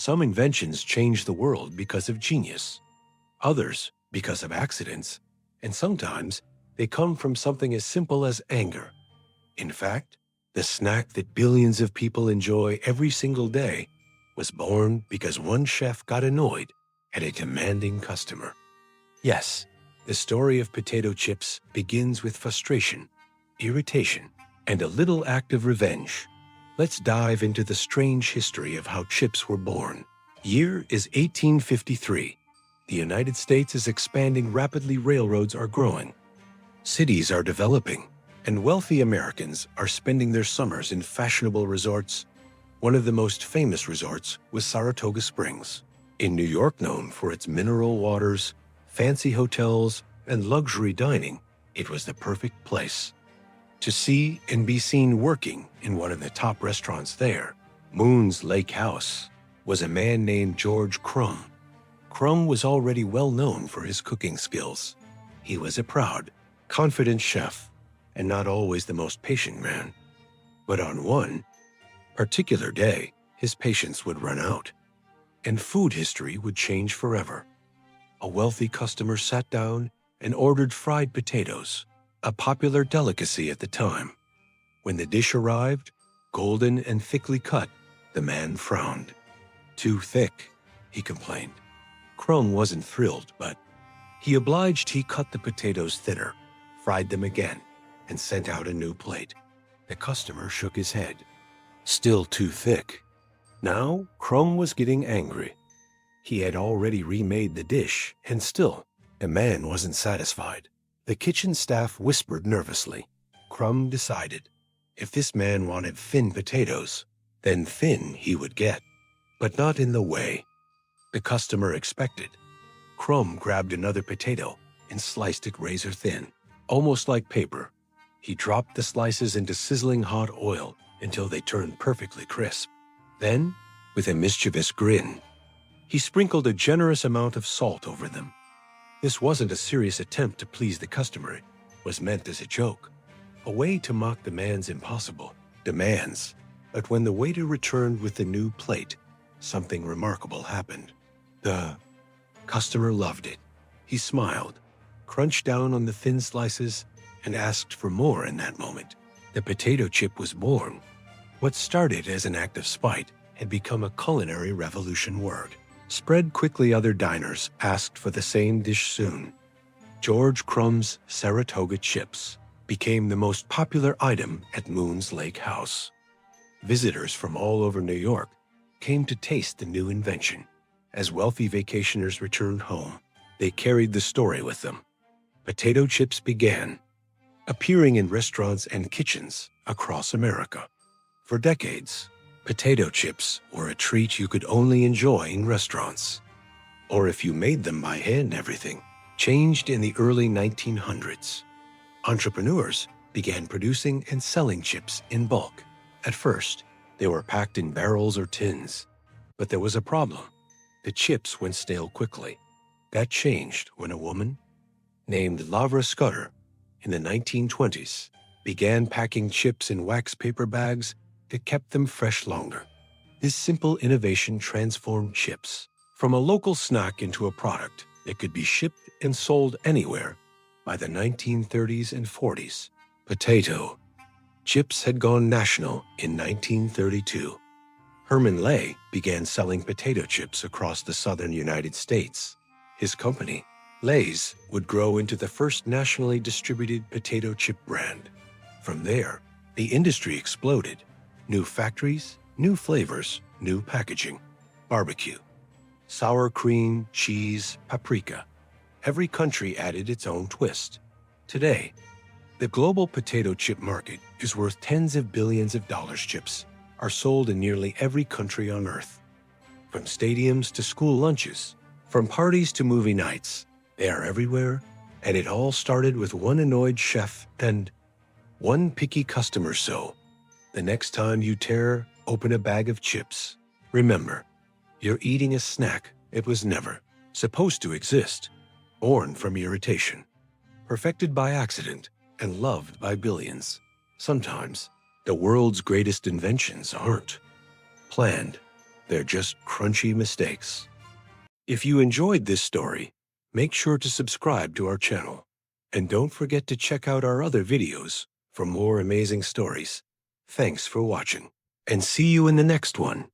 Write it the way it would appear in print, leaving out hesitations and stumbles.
Some inventions change the world because of genius, others because of accidents, and sometimes they come from something as simple as anger. In fact, the snack that billions of people enjoy every single day was born because one chef got annoyed at a demanding customer. Yes, the story of potato chips begins with frustration, irritation, and a little act of revenge. Let's dive into the strange history of how chips were born. Year is 1853. The United States is expanding rapidly, railroads are growing, cities are developing, and wealthy Americans are spending their summers in fashionable resorts. One of the most famous resorts was Saratoga Springs, in New York, known for its mineral waters, fancy hotels, and luxury dining. It was the perfect place to see and be seen working in one of the top restaurants there. Moon's Lake House was a man named George Crum. Crum was already well known for his cooking skills. He was a proud, confident chef, and not always the most patient man. But on one particular day, his patience would run out, and food history would change forever. A wealthy customer sat down and ordered fried potatoes, a popular delicacy at the time. When the dish arrived, golden and thickly cut, the man frowned. "Too thick," he complained. Crum wasn't thrilled, but he obliged. He cut the potatoes thinner, fried them again, and sent out a new plate. The customer shook his head. Still too thick. Now, Crum was getting angry. He had already remade the dish, and still, the man wasn't satisfied. The kitchen staff whispered nervously. Crum decided, if this man wanted thin potatoes, then thin he would get, but not in the way the customer expected. Crum grabbed another potato and sliced it razor thin, almost like paper. He dropped the slices into sizzling hot oil until they turned perfectly crisp. Then, with a mischievous grin, he sprinkled a generous amount of salt over them. This wasn't a serious attempt to please the customer. It was meant as a joke, a way to mock the man's impossible demands. But when the waiter returned with the new plate, something remarkable happened. The customer loved it. He smiled, crunched down on the thin slices, and asked for more. In that moment, the potato chip was born. What started as an act of spite had become a culinary revolution. Word spread quickly. Other diners asked for the same dish soon. George Crum's Saratoga chips became the most popular item at Moon's Lake House. Visitors from all over New York came to taste the new invention. As wealthy vacationers returned home, they carried the story with them. Potato chips began appearing in restaurants and kitchens across America. For decades, potato chips were a treat you could only enjoy in restaurants, or if you made them by hand. Everything changed in the early 1900s. Entrepreneurs began producing and selling chips in bulk. At first, they were packed in barrels or tins, but there was a problem. The chips went stale quickly. That changed when a woman named Lavra Scudder in the 1920s began packing chips in wax paper bags that kept them fresh longer. This simple innovation transformed chips from a local snack into a product that could be shipped and sold anywhere. By the 1930s and 40s, potato chips had gone national. In 1932, Herman Lay began selling potato chips across the southern United States. His company, Lay's, would grow into the first nationally distributed potato chip brand. From there, the industry exploded. New factories, new flavors, new packaging. Barbecue, sour cream, cheese, paprika. Every country added its own twist. Today, the global potato chip market is worth tens of billions of dollars. Chips are sold in nearly every country on Earth. From stadiums to school lunches, from parties to movie nights, they are everywhere, and it all started with one annoyed chef and one picky customer. So, the next time you tear open a bag of chips, remember, you're eating a snack it was never supposed to exist, born from irritation, perfected by accident, and loved by billions. Sometimes, the world's greatest inventions aren't planned. They're just crunchy mistakes. If you enjoyed this story, make sure to subscribe to our channel. And don't forget to check out our other videos for more amazing stories. Thanks for watching, and see you in the next one.